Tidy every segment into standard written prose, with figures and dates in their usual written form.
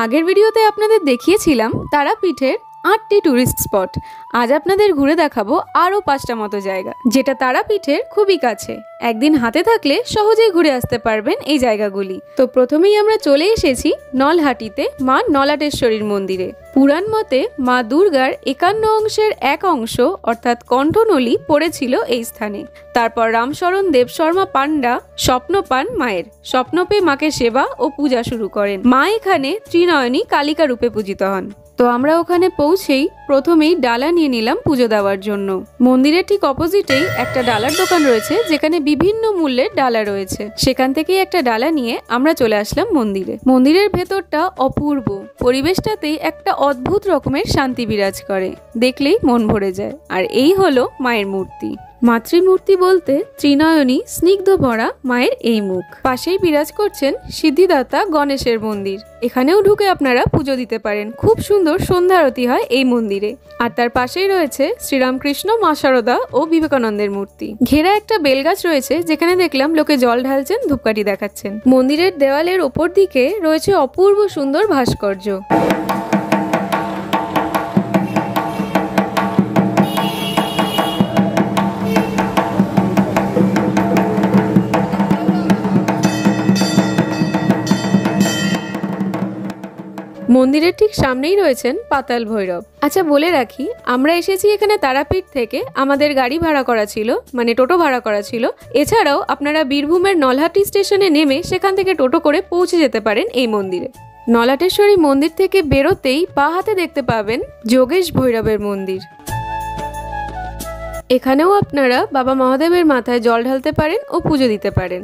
আগের ভিডিওতে আপনাদের দেখিয়েছিলাম তারাপীঠের ৮টি টুরিস্ট স্পট। আজ আপনাদের ঘুরে দেখাবো আরও ৫টা মতো জায়গা, যেটা তারাপীঠের খুবই কাছে। একদিন হাতে থাকলে সহজেই ঘুরে আসতে পারবেন এই জায়গাগুলি। তো প্রথমেই আমরা চলে এসেছি নলহাটিতে মা নলাটেশ্বরীর মন্দিরে। পুরাণ মতে মা দুর্গার ৫১ অংশের এক অংশ অর্থাৎ কণ্ঠনলী পড়েছিল এই স্থানে। তারপর রামশরণ দেবশর্মা পান্ডা স্বপ্ন পান মায়ের। স্বপ্ন পেয়ে মাকে সেবা ও পূজা শুরু করেন। মা এখানে ত্রিনয়নী কালিকা রূপে পূজিত হন। তো আমরা ওখানে পৌঁছেই প্রথমেই ডালা নিয়ে নিলাম পুজো দেওয়ার জন্য। মন্দিরের ঠিক অপোজিটেই একটা ডালার দোকান রয়েছে, যেখানে বিভিন্ন মূল্যের ডালা রয়েছে। সেখান থেকেই একটা ডালা নিয়ে আমরা চলে আসলাম মন্দিরে। মন্দিরের ভেতরটা অপূর্ব, পরিবেশটাতেই একটা অদ্ভুত রকমের শান্তি বিরাজ করে, দেখলেই মন ভরে যায়। আর এই হলো মায়ের মূর্তি। মাতৃমূর্তি বলতে ত্রিনয়নী স্নিগ্ধ ভরা মায়ের এই মুখ। পাশেই বিরাজ করছেন সিদ্ধিদাতা গণেশের মন্দির। এখানেও ঢুকে আপনারা পুজো দিতে পারেন। খুব সুন্দর সন্ধ্যা আরতি হয় এই মন্দিরে। আর তার পাশেই রয়েছে শ্রীরামকৃষ্ণ, মা শারদা ও বিবেকানন্দের মূর্তি। ঘেরা একটা বেলগাছ রয়েছে, যেখানে দেখলাম লোকে জল ঢালছেন, ধূপকাঠি দেখাচ্ছেন। মন্দিরের দেওয়ালের ওপর দিকে রয়েছে অপূর্ব সুন্দর ভাস্কর্য। মন্দিরের ঠিক সামনেই রয়েছেন পাতাল ভৈরব। আচ্ছা বলে রাখি, আমরা এসেছি এখানে তারাপীঠ থেকে। আমাদের গাড়ি ভাড়া করা ছিল, মানে টোটো ভাড়া করা ছিল। এছাড়াও আপনারা বীরভূমের নলহাটি স্টেশনে নেমে সেখান থেকে টোটো করে পৌঁছে যেতে পারেন এই মন্দিরে। নলাটেশ্বরী মন্দির থেকে বেরোতেই পা হাতে দেখতে পাবেন যোগেশ ভৈরবের মন্দির। এখানেও আপনারা বাবা মহাদেবের মাথায় জল ঢালতে পারেন ও পুজো দিতে পারেন।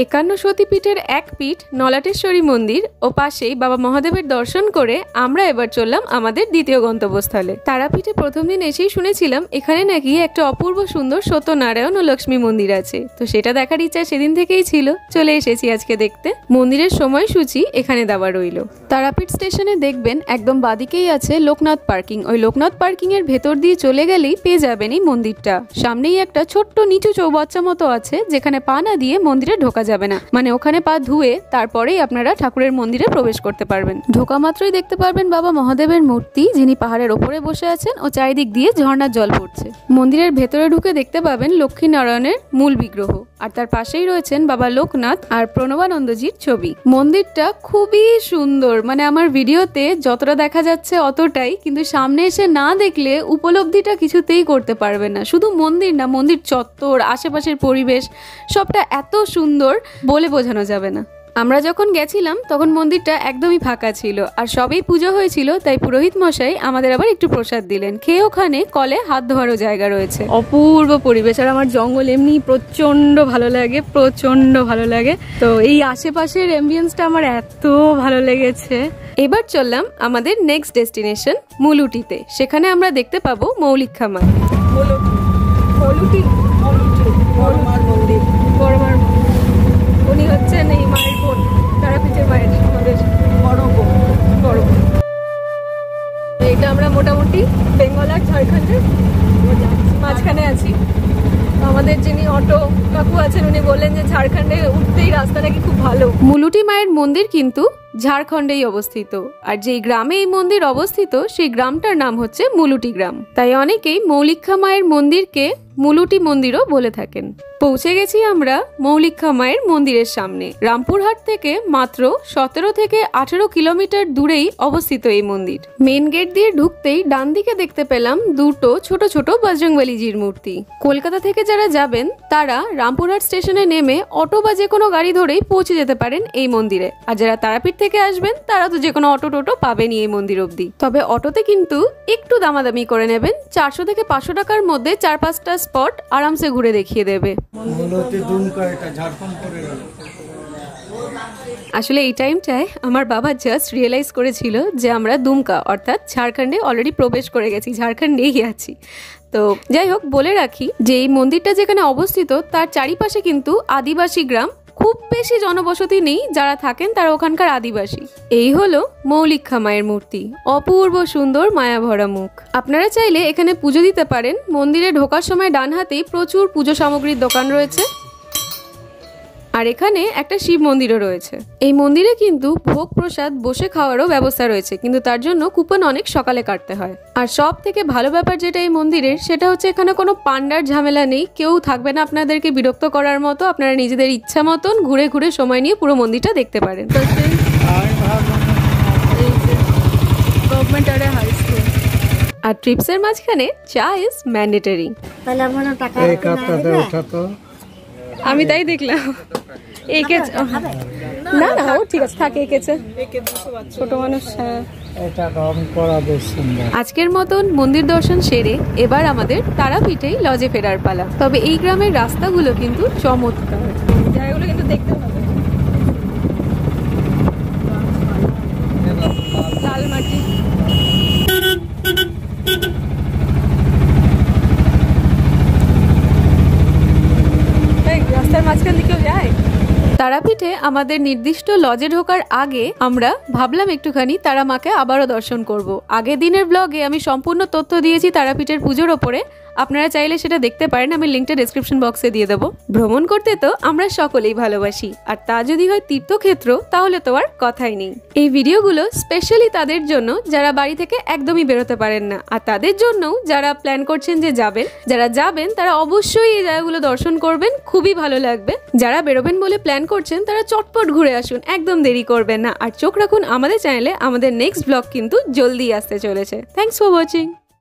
৫১ সতীপীঠের এক পীঠ নলাটেশ্বরী মন্দির ও পাশেই বাবা মহাদেবের দর্শন করে আমরা এবার চললাম আমাদের দ্বিতীয় গন্তব্যস্থলে। তারাপীঠে প্রথম দিন এসেই শুনেছিলাম এখানে নাকি একটা অপূর্ব সুন্দর সত্যনারায়ণ ও লক্ষ্মী মন্দির আছে। তো সেটা দেখার ইচ্ছা সেদিন থেকেই ছিল, চলে এসেছি আজকে দেখতে। মন্দিরের সময়সূচি এখানে দেওয়া রইল। তারাপীঠ স্টেশনে দেখবেন একদম বাদিকেই আছে লোকনাথ পার্কিং। ওই লোকনাথ পার্কিং এর ভেতর দিয়ে চলে গেলেই পেয়ে যাবেন এই মন্দিরটা। সামনেই একটা ছোট্ট নিচু চৌবাচ্চা মতো আছে, যেখানে পা না দিয়ে মন্দিরে ঢোকা যাবে না, মানে ওখানে পা ধুয়ে তারপরেই আপনারা ঠাকুরের মন্দিরে প্রবেশ করতে পারবেন। ঢোকা মাত্রই দেখতে পারবেন বাবা মহাদেবের মূর্তি, যিনি পাহাড়ের ওপরে বসে আছেন ও চারিদিক দিয়ে ঝর্ণার জল পড়ছে। মন্দিরের ভেতরে ঢুকে দেখতে পাবেন লক্ষ্মী নারায়ণের মূল বিগ্রহ, আর তার পাশেই রয়েছেন বাবা লোকনাথ আর প্রণবানন্দজির ছবি। মন্দিরটা খুবই সুন্দর, মানে আমার ভিডিওতে যতটা দেখা যাচ্ছে অতটাই, কিন্তু সামনে এসে না দেখলে উপলব্ধিটা কিছুতেই করতে পারবেন না। শুধু মন্দির না, মন্দির চত্বর, আশেপাশের পরিবেশ সবটা এত সুন্দর বলে বোঝানো যাবে না। আমরা যখন গেছিলাম তখন মন্দিরটা একদমই ফাঁকা ছিল, আর সবেই পুজো হয়েছিল। তাই পুরোহিত মশাই আমাদের আবার একটু প্রসাদ দিলেন। খেয়ে ওখানে কলে হাত ধোয়ারও জায়গা রয়েছে। অপূর্ব পরিবেশ। আর আমার জঙ্গল এমনি প্রচন্ড ভালো লাগে, প্রচন্ড ভালো লাগে। তো এই আশেপাশের অ্যাম্বিয়েন্সটা আমার এত ভালো লেগেছে। এবার চললাম আমাদের নেক্সট ডেস্টিনেশন মুলুটিতে। সেখানে আমরা দেখতে পাবো মৌলিক্ষা মা। উনি হচ্ছেন এই মায়ের বোন, তারাপীঠের মায়ের আমাদের বড় বোন। এটা আমরা মোটামুটি বেঙ্গল আর ঝাড়খণ্ডের মাঝখানে আছি। আমাদের যিনি অটো কাকু আছেন উনি বললেন যে ঝাড়খণ্ডে উঠতেই রাস্তা নাকি খুব ভালো। মুলুটি মায়ের মন্দির কিন্তু ঝাড়খণ্ডেই অবস্থিত, আর যেই গ্রামে এই মন্দির অবস্থিত সেই গ্রামটার নাম হচ্ছে মুলুটি গ্রাম। তাই অনেকেই মৌলিক্ষা মায়ের মন্দিরকে মুলুটি মন্দিরও বলে থাকেন। পৌঁছে গেছি আমরা মৌলিক্ষা মায়ের মন্দিরের সামনে। রামপুরহাট থেকে মাত্র ১৭ থেকে ১৮ কিলোমিটার দূরেই অবস্থিত এই মন্দির। মেন গেট দিয়ে ঢুকতেই ডান দিকে দেখতে পেলাম দুটো ছোট ছোট বজরংবলীজির মূর্তি। কলকাতা থেকে যারা যাবেন তারা রামপুরহাট স্টেশনে নেমে অটো বা যে কোনো গাড়ি ধরেই পৌঁছে যেতে পারেন এই মন্দিরে। আর যারা তারাপীঠ থেকে আসবেন তারা তো যে কোনো অটো টোটো পাবেনই এই মন্দির অবধি। তবে অটোতে কিন্তু একটু দামাদামি করে নেবেন। ৪০০ থেকে ৫০০ টাকার মধ্যে ৪-৫টা স্পট আরামসে ঘুরে দেখিয়ে দেবে। আসলে এই টাইমটায় আমার বাবা জাস্ট রিয়েলাইজ করেছিল যে আমরা দুমকা অর্থাৎ ঝাড়খণ্ডে অলরেডি প্রবেশ করে গেছি, ঝাড়খণ্ডেই আছি। তো যাই হোক, বলে রাখি যে এই মন্দিরটা যেখানে অবস্থিত তার চারিপাশে কিন্তু আদিবাসী গ্রাম। খুব বেশি জনবসতি নেই, যারা থাকেন তারা ওখানকার আদিবাসী। এই হলো মৌলিক্ষা মায়ের মূর্তি। অপূর্ব সুন্দর মায়া ভরা মুখ। আপনারা চাইলে এখানে পুজো দিতে পারেন। মন্দিরে ঢোকার সময় ডান হাতেই প্রচুর পুজো সামগ্রীর দোকান রয়েছে। আর এখানে একটা শিব মন্দিরও রয়েছে। এই মন্দিরে কিন্তু ভোগ প্রসাদ বসে খাওয়ারও ব্যবস্থা রয়েছে, কিন্তু তার জন্য কুপন অনেক সকালে কাটতে হয়। আর সব থেকে ভালো ব্যাপার যেটা এই মন্দিরের, সেটা হচ্ছে এখানে কোনো পান্ডার ঝামেলা নেই, কেউ থাকবে না আপনাদেরকে বিরক্ত করার মতো। আপনারা নিজেদের ইচ্ছা মতন ঘুরে ঘুরে সময় নিয়ে পুরো মন্দিরটা দেখতে পারেন। আর ট্রিপসের মাঝখানে চা ইজ ম্যান্ডেটরি। আমি তাই দেখলাম। এঁকেছে না না, ও ঠিক আছে, থাকে এঁকেছে, ছোট মানুষ। আজকের মতন মন্দির দর্শন সেরে এবার আমাদের তারাপীঠেই লজে ফেরার পালা। তবে এই গ্রামের রাস্তাগুলো কিন্তু চমৎকার, জায়গাগুলো কিন্তু দেখতে হবে। লাল মাটি, রাস্তার মাঝখান দিকেও যায়। তারাপীঠে আমাদের নির্দিষ্ট লজে ঢোকার আগে আমরা ভাবলাম একটুখানি তারা মাকে আবারও দর্শন করব। আগের দিনের ব্লগে আমি সম্পূর্ণ তথ্য দিয়েছি তারাপীঠের পুজোর ওপরে, আপনারা চাইলে সেটা দেখতে পারেন, আমি লিঙ্কটা ডেসক্রিপশন বক্সে দিয়ে দেবো। ভ্রমণ করতে তো আমরা সকলেই ভালোবাসি, আর তা যদি হয় তীর্থক্ষেত্র তাহলে তো আর কথাই নেই। এই ভিডিওগুলো স্পেশালি তাদের জন্য যারা বাড়ি থেকে একদমই বেরোতে পারেন না, আর তাদের জন্যও যারা প্ল্যান করছেন যে যাবেন। যারা যাবেন তারা অবশ্যই এই জায়গাগুলো দর্শন করবেন, খুবই ভালো লাগবে। যারা বেরোবেন বলে প্ল্যান করছেন তারা চটপট ঘুরে আসুন, একদম দেরি করবেন না। আর চোখ রাখুন আমাদের চ্যানেলে, আমাদের নেক্সট ব্লগ কিন্তু জলদি আসতে চলেছে। Thanks for watching.